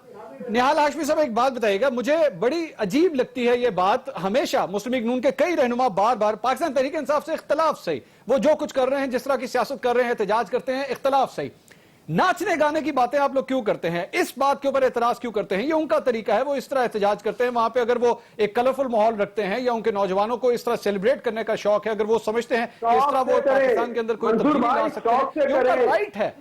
निहाल हाशमी साहब एक बात बताइएगा, मुझे बड़ी अजीब लगती है ये बात, हमेशा मुस्लिम लीग नून के कई रहनुमा बार बार पाकिस्तान तहरीक इंसाफ से इख्तलाफ सही, वो जो कुछ कर रहे हैं, जिस तरह की सियासत कर रहे हैं, एहतजाज करते हैं, इख्तलाफ सही, नाचने गाने की बातें आप लोग क्यों करते हैं, इस बात के ऊपर एतराज क्यों करते हैं? ये उनका तरीका है, वो इस तरह एहतजाज करते हैं। वहां पे अगर वो एक कलरफुल माहौल रखते हैं या उनके नौजवानों को इस तरह सेलिब्रेट करने का शौक है, अगर वो समझते हैं कि इस तरह वो पाकिस्तान के अंदर कोई तब्दीली ला सकते हैं, ये उनका राइट है,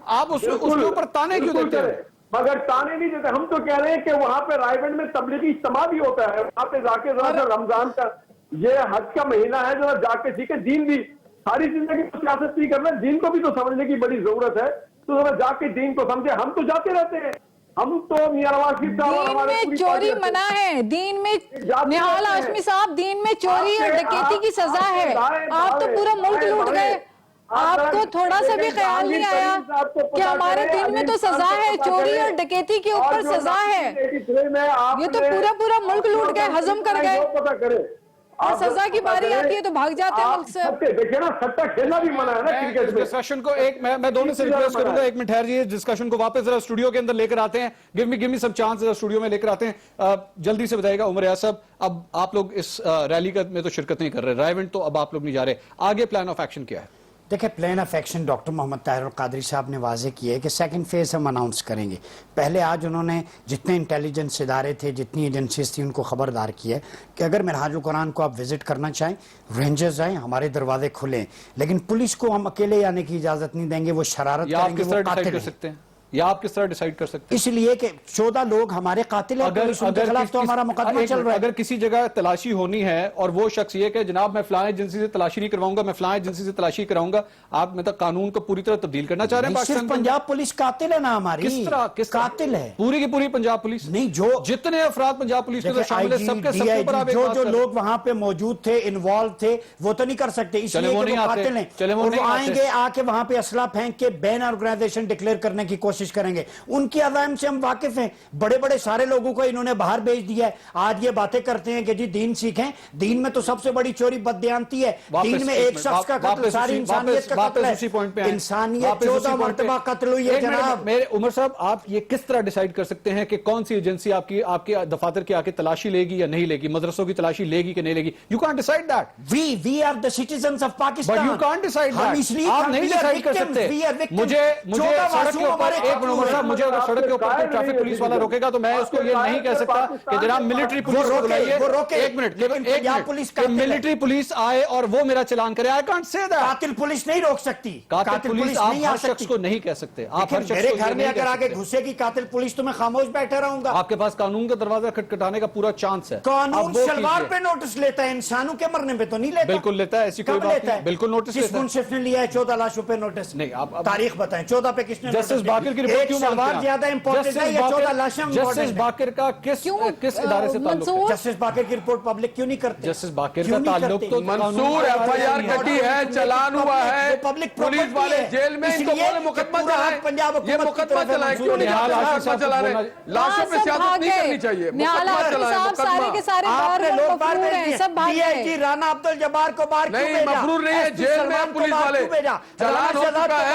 आप उसके ऊपर ताने क्यों देते हैं? मगर ताने नहीं देते। हम तो कह रहे हैं कि वहां पे रायगढ़ में तबलीगी इज्तिमा भी होता है, वहां पे जाके रमजान का ये हज का महीना है, जो जाके सीखे। दीन भी सारी जिंदगी तो सियासत नहीं करना, दीन को भी तो समझने की बड़ी जरूरत है। तो जाके दीन को समझे। हम तो जाते रहते हैं, हम तो मियां नवाज शरीफ साहब दीन में चोरी मना है, दीन में निहाल हाशमी साहब, दीन में चोरी और डकैती की सजा है। आप तो पूरा मुल्क लूट गए, आपको थोड़ा सा भी ख्याल नहीं आया कि हमारे दिन में तो सजा है, चोरी और डकैती के ऊपर सजा है। ये तो पूरा मुल्क लूट गए, हजम कर गए, और सजा की बारी आती है तो भाग जाते हैं मुल्क से। देखिए ना, सट्टा खेलना भी मना है ना क्रिकेट में। डिस्कशन को एक मैं दोनों से रिक्वेस्ट करूंगा, एक मिनट ठहरिए, डिस्कशन को वापस जरा स्टूडियो के अंदर लेकर आते हैं। गिव मी सम चांस, जरा स्टूडियो में लेकर आते हैं। जल्दी से बताइएगा उमर रियाज साहब, अब आप लोग इस रैली में तो शिरकत नहीं कर रहे, रायवेंट तो अब आप लोग नहीं जा रहे, आगे प्लान ऑफ एक्शन क्या है? देखिए, plan of action doctor Mohammad Tahir Qadri साहब ने वाजे किया है कि सेकंड फेज हम अनाउंस करेंगे। पहले आज उन्होंने जितने इंटेलिजेंस इदारे थे, जितनी एजेंसीज थी, उनको खबरदार किया है कि अगर मिनहाजुल कुरान को आप विजिट करना चाहें, रेंजर्स आए, हमारे दरवाजे खुले, लेकिन पुलिस को हम अकेले आने की इजाजत नहीं देंगे, वो शरारत करेंगे, वो कातिल कर सकते हैं, या आप किस तरह डिसाइड कर सकते हैं? इसलिए कि 14 लोग हमारे कातिल हैं, उनके खिलाफ तो हमारा मुकदमा चल रहा है। अगर किसी जगह तलाशी होनी है और वो शख्स ये कि जनाब मैं फलां एजेंसी से तलाशी नहीं करवाऊंगा, मैं फलां एजेंसी से तलाशी कराऊंगा, आप मतलब कानून को पूरी तरह तब्दील करना चाह रहे हैं? सिर्फ पंजाब पुलिस कातिल है ना हमारी, किस तरह कातिल है पूरी की पूरी पंजाब पुलिस नहीं, जो जितने अफराद पंजाब पुलिस के शामिल है, सबके ऊपर आप जो लोग वहां पे मौजूद थे, इन्वॉल्व थे, वो तो नहीं कर सकते, इसलिए वो कातिल हैं। वो आएंगे, आके वहां पे असला फेंक के बैन ऑर्गेनाइजेशन डिक्लेयर करने की कोशिश करेंगे। उनकी अज़ाइम से हम वाकिफ हैं, बड़े बड़े सारे लोगों को इन्होंने बाहर भेज दिया है। आज ये बातें करते हैं कि जी दीन सीखें, दीन में तो सबसे बड़ी चोरी बददियानती है, दीन में एक शख्स का कत्ल सारी इंसानियत का कत्ल है, इंसानियत 14 मरतबा कत्ल हुई है जनाब। मेरे उमर साहब, आप ये किस तरह डिसाइड कर सकते हैं कि कौन सी एजेंसी आपके दफातर की आके तलाशी लेगी या नहीं लेगी, मदरसों की तलाशी लेगी कि नहीं लेगी? You can't decide that. We are the citizens of Pakistan, but you can't decide that. आप नहीं डिसाइड कर सकते। मुझे सड़क के ऊपर एक उमर साहब, मुझे अगर सड़क के ऊपर ट्रैफिक पुलिस वाला रोकेगा तो मैं उसको ये नहीं कह सकता कि जनाब मिलिट्री पुलिस को बुलाइए, एक मिनट, मिलिट्री पुलिस आए और वो मेरा चलान करे। I can't say that. कातिल पुलिस नहीं रोक सकती, कातिल पुलिस आप हर शख्स को नहीं कह सकते। आप हर शख्स मेरे घर में अगर आगे घुसेगी कातिल पुलिस तो मैं खामोश बैठा रहूंगा। आपके पास कानून का दरवाजा खटखटाने का पूरा चांस है। कानून शलवार पे नोटिस लेता है, इंसानों के मरने पे तो नहीं लेता। बिल्कुल लेता है, ऐसी कोई बात नहीं, बिल्कुल नोटिस लेता है। मुंसिफ ने लिया है 14 लाशों पे नोटिस? नहीं, आप तारीख बताएं, 14 पे किसने? जस्टिस बाकिर की रिपोर्ट क्यों मांगते हैं? ज्यादा इंपॉर्टेंट है या 14 लाशें? जस्टिस बाकिर का किस इदारे से ताल्लुक है? जस्टिस बाकिर की रिपोर्ट पब्लिक क्यों नहीं करते? जस्टिस बाकिर का ताल्लुक तो मंसूर एफआईआर कटी है, चलान हुआ है, पुलिस वाले जेल में, इनको बोले मुकदमा चलाएं, ये मुकदमा चलाएं, क्यों नहीं चला रहे? लाशों पे सियासत नहीं करनी चाहिए, मुकदमा चलाएं, सारे के सारे राना अब्दुल जब्बार को बाहर नहीं, मफरूर नहीं है, जेल में पुलिस वाले, चलान हो चुका है,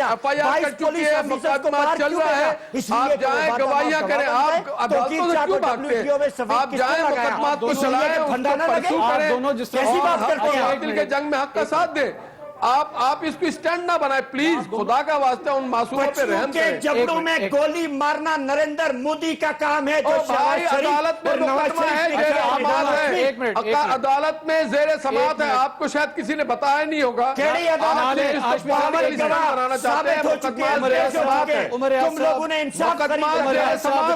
एफआईआर कट चुकी है, मुकदमा चल रहा है, आप जाएं गवाहियां करें, आप अदालतों से क्यों भागते हैं? आप जाएं मुकदमा को चलाएं, उसको परसू करें, कैसी बात करते हैं? दिल के जंग में हक का साथ दें। आप इसको स्टैंड ना बनाए प्लीज, खुदा का वास्ते उन मासूमों पे रहम करें। जबड़ों में गोली मारना नरेंद्र मोदी का काम है, जो अदालत में मुकदमा है, जेर समात है, अदालत में जेर समात है, आपको शायद किसी ने बताया नहीं होगा। तुम लोगों ने इंसाफ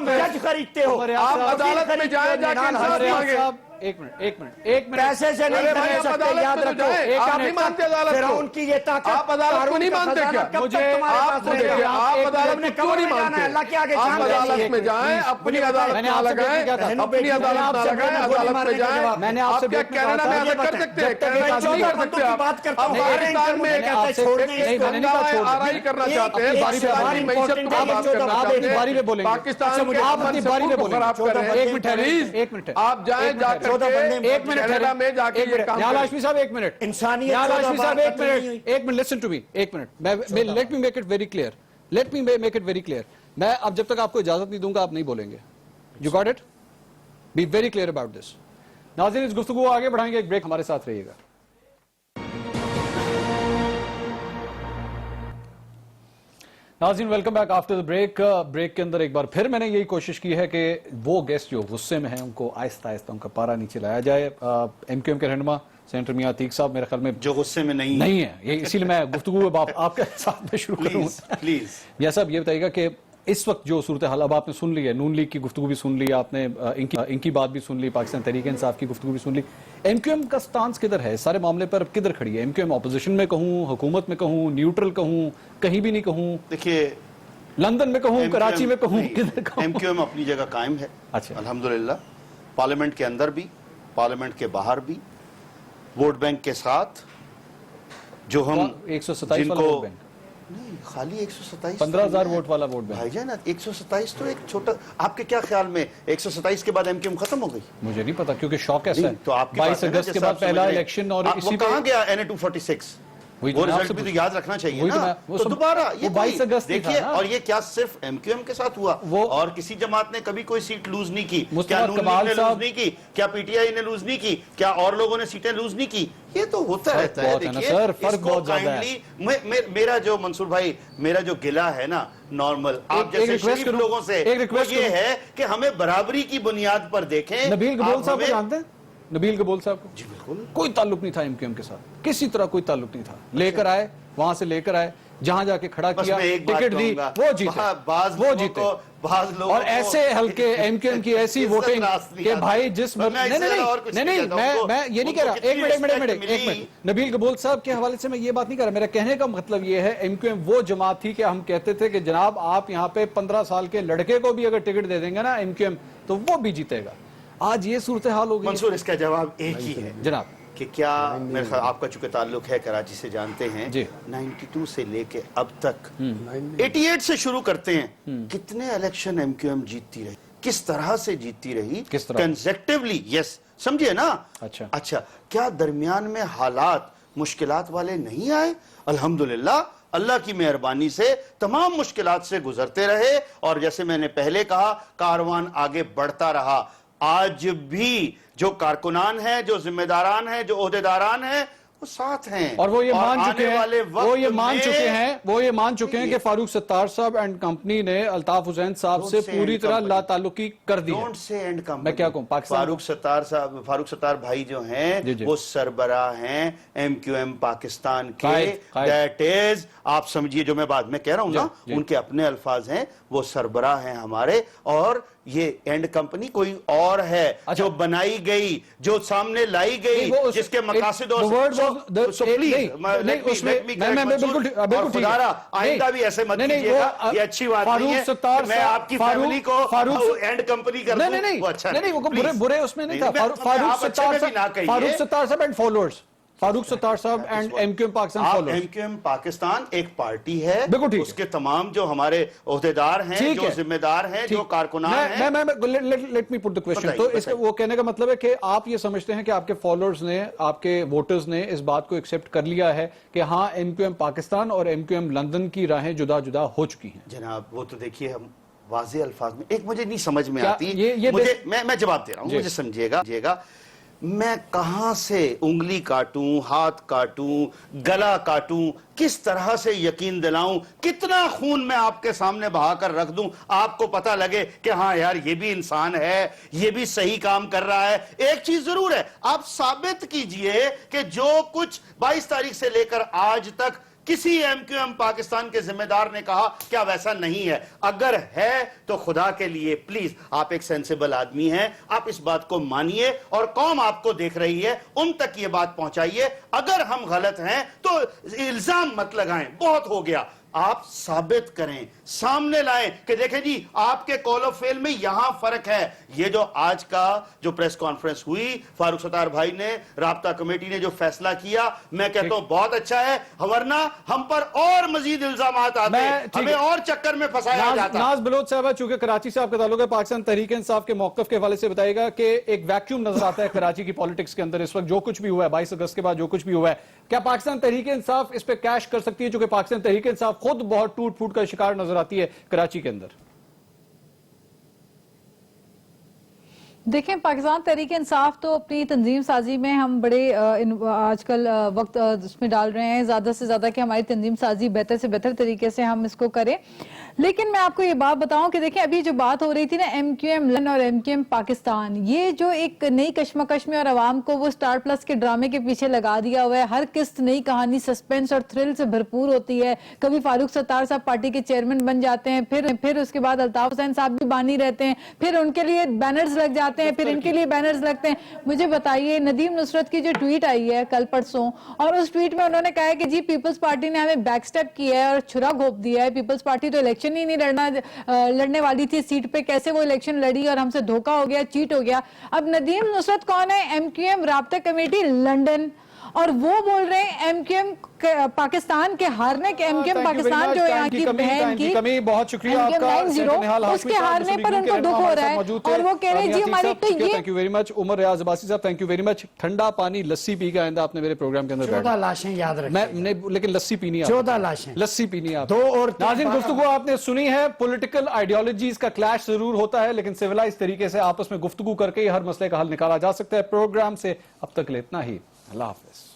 जज खरीदते हो, आप अदालत में जाए, जाके इंसाफ मांगे। एक मिनट पैसे से नहीं अरे भाई, कर आप सकते, अदालत याद में तो रखो। जाएं। एक आप मिनट नहीं मानते तक अदालत को? फिरौन की ये ताकत, आप अदालत को कारून नहीं का मानते खजाना क्या? कब मुझे- तक तुम्हारे आप पास देखिए, रहेगा? आप एक अदालत मिनट में में क्यों नहीं कब्र में जाना है, मानते? अल्लाह के आगे आप जान अदालत देनी है। में जाएं, अपनी अदालत मैंने में आपसे लगाएं, बेटी क्या था? अपनी अदालत में लगाएं, अदालत में जाएं। मैंने आप आपसे क्या बेटी में कनाडा कहा में था? ऐसा कर सकते हैं? जब तक कनाडा में नहीं कर बंदूक सकते की आप। बात करता अब हूँ, पाकिस्तान में मैंने आपसे एक छोड़ दें इसको। मैंने नहीं कहा छोड़ दें। आरआई करना चाहते हैं, एक पाकिस्तान बारी की में मैशत important को है, बर्बाद ये करना आप चाहते एक बारी में हैं, बोलेंगे। पाकिस्तान अच्छा, के मुझे आप अमन अपनी सबूत बारी में को बोलेंगे। खराब कर रहे हैं। एक मिनट ठहरिए, प्लीज, एक मिनट आप जाएं जाकर 14 बंदे एक मिनट कनाडा में जाके ये काम न्याल करें। हाशमी साहब एक मिनट, इंसानियत न्याल हाशमी 14 साहब बार एक खत्म नहीं मिनट, एक मिनट, लिसन टू मी, एक मिनट, मैं let me make it very clear, let me make it very clear. मैं अब जब तक आपको इजाजत नहीं दूंगा आप नहीं बोलेंगे। You got it? Be very clear about this. नाज़रीन, इस गुफ्तगू को आगे बढ़ाएंगे, एक ब्रेक, हमारे साथ रहिएगा। नाज़रीन, welcome back after the break. Break के अंदर एक बार फिर मैंने यही कोशिश की है कि वो गेस्ट जो गुस्से में हैं उनको आहिस्ता आहिस्ता उनका पारा नीचे लाया जाए। एमक्यूएम के रहनुमा सेनेटर मियां अतीक साहब मेरे ख्याल में जो गुस्से में नहीं नहीं है, ये इसीलिए मैं गुफ्तगू अब आपके साथ में शुरू करूँ। प्लीज मियां साहब ये बताइएगा कि इस वक्त जो सूरत हाल अब आपने सुन ली है, नून लीग की गुफ्तगू भी सुन ली आपने, इनकी बात भी सुन ली, पाकिस्तान तहरीक इंसाफ की गुफ्तगू भी सुन ली, एमक्यूएम का स्टांस किधर है सारे मामले पर, किधर खड़ी है एमक्यूएम? ऑपोजिशन में कहूँ, हुकूमत में कहूँ, न्यूट्रल कहूँ, कहीं भी नहीं कहूँ, देखिए लंदन में कहूँ, कराची में कहूँ, नहीं, किधर कहूँ? एमक्यूएम अपनी जगह कायम है, अच्छा। अल्हम्दुलिल्लाह। पार्लियामेंट के अंदर भी, पार्लियामेंट के बाहर भी, वोट बैंक के साथ जो हम 127 वाला वोट बैंक, नहीं, खाली 127 15,000 वोट वाला वोट बैंक। भाईजान 127 तो एक छोटा, आपके क्या ख्याल में 127 के बाद एमक्यूएम खत्म हो गई? मुझे नहीं पता क्योंकि शौक ऐसा नहीं, है। तो आपके 22 पास है ना, अगस्त के जैसा बाद आप पहला समझ रहे हैं। इलेक्शन और वो इसी पे कहाँ गया NA-246? वही वो तो मैं रिजल्ट आपसे भी तो पूछ- याद रखना चाहिए वही तो ना। मैं- वो तो सब- दोबारा वो ये 22 अगस्त ही था देखिए, ना। और ये क्या सिर्फ एमक्यूएम के साथ हुआ? वो- और किसी जमात ने कभी कोई सीट लूज नहीं की? मुस्तफा क्या नून लीग कमाल ने लूज साहब- नहीं की? क्या पीटीआई ने लूज नहीं की? क्या और लोगों ने सीटें लूज नहीं की? ये तो होता फर्क रहता है। बहुत है ना देखिए, सर, फर्क इसको बहुत ज्यादा है। kindly- मेरा जो मंसूर भाई, मेरा जो गिला है ना नॉर्मल आप एक जैसे रिक्वेस्ट शरीफ करूं, लोगों से, एक रिक्वेस्ट वो ये करूं। है कि हमें बराबरी की बुनियाद पर देखें। नबील कबूल आप साहब को हमें- जानते हैं? नबील कबूल साहब को जी बिल्कुल। कोई ताल्लुक नहीं था एमक्यूएम के साथ, किसी तरह कोई ताल्लुक नहीं था। लेकर आए, वहां से लेकर आए, जहां जाके खड़ा बस किया, मैं एक बात टिकट दी, कहूंगा, वो जीते, बाज वो लोगों जीते। को- बाज लोगों और को ऐसे हल्के एमक्यूएम की ऐसी इज्जत वोटिंग रास नहीं कि आती। भाई जिस और मैं नहीं इससे नहीं और कुछ नहीं नहीं नहीं कहता, मैं उनको- मैं ये नहीं कह उनको रहा। एक कितनी मिनट एक मिनट एक respect मिनट एक मिली। मिनट नबील कबूल साहब के हवाले से मैं ये बात नहीं कर रहा। मेरा कहने का मतलब ये है एमक्यूएम वो जमात थी कि हम कहते थे कि जनाब आप यहाँ पे 15 साल के लड़के को भी अगर टिकट दे देंगे ना एमक्यूएम तो वो भी जीतेगा। आज ये सूरत हाल हो गई मंसूर, इसका जवाब एक ही है जनाब कि क्या मेरे ख्याल आपका चूंकि ताल्लुक है कराची से, जानते हैं जी। 92 से लेके अब तक 88 से शुरू करते हैं, कितने इलेक्शन एमक्यूएम जीतती रही, किस तरह से जीतती रही, किस तरह? कंसेक्टिवली, यस, समझिए ना। अच्छा। क्या दरमियान में हालात मुश्किलात वाले नहीं आए? अल्हम्दुलिल्लाह, अल्लाह की मेहरबानी से तमाम मुश्किलात से गुजरते रहे, और जैसे मैंने पहले कहा, कारवान आगे बढ़ता रहा। आज भी जो कारकुनान हैं, जो जिम्मेदारान हैं, जो ओहदेदारान हैं, वो साथ हैं, और वो ये मान आने चुके वाले हैं, वक्त वो ये मान में- चुके हैं, वो ये मान चुके हैं कि फारूक सत्तार साहब एंड कंपनी ने अल्ताफ हुसैन साहब Don't से say पूरी end तरह company. लाताल्लुकी कर दी है। Don't say end company. मैं क्या कहूं, पाकिस्तान फारूक सत्तार साहब, फारूक सत्तार भाई जो जी, हैं जी। वो सरबराह हैं एमक्यूएम पाकिस्तान के। कायद। दैट इज, आप समझिए जो मैं बाद में कह रहा हूं ना, जी। उनके अपने अल्फाज हैं, वो सरबराह हैं हमारे, और ये एंड कंपनी कोई और है जो बनाई गई, जो सामने लाई गई, नहीं, वो उस- जिसके मकासद और the word was the- so please, नहीं, नहीं, उसमें मैं बिल्कुल ठीक- बिल्कुल और ठीक है। खुदारा आइंदा नहीं, भी ऐसे मत नहीं, नहीं, कीजिएगा, वो, ये अच्छी बात फारूक नहीं है सत्तार कि मैं साहब- आपकी फारूक- फैमिली को फारूक- एंड कंपनी कर नहीं दूं, नहीं वो अच्छा नहीं, वो Please. बुरे उसमें नहीं था। मैं- फारूक आप अच्छे में भी ना कहिए। फारूक सत्तार साहब एंड फॉलोअर्स, फारूक सत्तार साहब एंड एमक्यूएम पाकिस्तान आप फॉलोअर्स। एमक्यूएम पाकिस्तान एक पार्टी है, बिल्कुल ठीक है। उसके तमाम जो हमारे ओहदेदार हैं, ठीक जो है। जिम्मेदार हैं, जो कारकुनान हैं, let me put the question. बताइए, तो इसका वो कहने का मतलब है कि आप ये समझते हैं कि आपके फॉलोअर्स ने, आपके वोटर्स ने इस बात को एक्सेप्ट कर लिया है कि हाँ एमक्यूएम पाकिस्तान और एमक्यूएम लंदन की राहें जुदा जुदा हो चुकी हैं। जनाब वो तो देखिए, हम वाज़ेह अल्फाज में, एक मुझे नहीं समझ में क्या आती, ये मुझे मैं जवाब दे रहा हूं, जी। मुझे समझिएगा, मैं कहां से उंगली काटूं, हाथ काटूं, गला काटूं, किस तरह से यकीन दिलाऊं, कितना खून मैं आपके सामने बहाकर रख दूं, आपको पता लगे कि हाँ यार ये भी इंसान है, ये भी सही काम कर रहा है। एक चीज जरूर है, आप साबित कीजिए कि जो कुछ 22 तारीख से लेकर आज तक किसी एमक्यूएम पाकिस्तान के जिम्मेदार ने कहा क्या वैसा नहीं है? अगर है तो खुदा के लिए प्लीज, आप एक सेंसिबल आदमी हैं, आप इस बात को मानिए और कौम आपको देख रही है, उन तक ये बात पहुंचाइए। अगर हम गलत हैं तो इल्जाम मत लगाएं, बहुत हो गया। आप साबित करें, सामने लाएं कि देखें जी आपके कॉल ऑफ फेल में यहां फर्क है। ये जो आज का जो प्रेस कॉन्फ्रेंस हुई, फारूक सत्तार भाई ने, राब्ता कमेटी ने जो फैसला किया, मैं कहता हूं बहुत अच्छा है, वरना हम पर और मजीद इल्जाम आते, हमें और चक्कर में फंसाया जाता। नाज बलोच साहब, चूंकि कराची से आपका ताल्लुक है, पाकिस्तान तहरीक इंसाफ के मौक़िफ़ के हवाले से बताइएगा कि एक वैक्यूम नजर आता है कराची की पॉलिटिक्स के अंदर इस वक्त, जो कुछ भी हुआ है 22 अगस्त के बाद जो कुछ भी हुआ है, क्या पाकिस्तान तहरीक इंसाफ इस पे कैश कर सकती है? चूंकि पाकिस्तान तहरीक इंसाफ खुद बहुत टूट फूट का शिकार नजर आती है कराची के अंदर। देखें, पाकिस्तान तहरीक इंसाफ तो अपनी तंजीम साजी में हम बड़े आजकल वक्त उसमें डाल रहे हैं ज़्यादा से ज़्यादा कि हमारी तंजीम साजी बेहतर से बेहतर तरीके से हम इसको करें। लेकिन मैं आपको ये बात बताऊं कि देखें, अभी जो बात हो रही थी ना एमक्यूएम लंदन और एमक्यूएम पाकिस्तान, ये जो एक नई कश्मकश में और आवाम को वो स्टार प्लस के ड्रामे के पीछे लगा दिया हुआ है। हर किस्त नई कहानी सस्पेंस और थ्रिल से भरपूर होती है। कभी फारूक सत्तार साहब पार्टी के चेयरमैन बन जाते हैं, फिर उसके बाद अल्ताफ हुसैन साहब भी बानी रहते हैं, फिर उनके लिए बैनर्स लग जाते हैं, फिर इनके लिए बैनर्स लगते हैं। मुझे बताइए, नदीम नुसरत की जो ट्वीट आई है कल परसों, और उस ट्वीट में उन्होंने कहा है कि जी पीपल्स पार्टी ने हमें बैकस्टेप किया है और छुरा घोंप दिया है। पीपल्स पार्टी तो इलेक्शन ही नहीं लड़ने वाली थी सीट पे, कैसे वो इलेक्शन लड़ी और हमसे धोखा हो गया, चीट हो गया। अब नदीम नुसरत कौन है? एमक्यूएम राब्ता कमेटी लंदन, और वो बोल रहे हैं एमक्यूएम पाकिस्तान के हारने के, एमक्यूएम पाकिस्तान जो यहाँ की बहन की कमी। बहुत शुक्रिया आपका, उसके हारने पर उनको दुख हो रहा है और वो कह रहे हैं जी हमारी तो ये। Thank you very much Umar Riaz Abbasi साहब, थैंक यू वेरी मच। ठंडा पानी लस्सी पी के आइंदा आपने मेरे प्रोग्राम के अंदर 14 लाशें याद रखें, लेकिन लस्सी पीनी है, 14 लाशें लस्सी पीनी है। 2 और 3 नाज़रीन, गुफ्तगू आपने सुनी है, पॉलिटिकल आइडियोलॉजीज का क्लैश जरूर होता है, लेकिन सिविलाइज तरीके से आपस में गुफ्तगू करके ही हर मसले का हल निकाला जा सकता है। प्रोग्राम से अब तक इतना ही, अल्लाह हाफिज।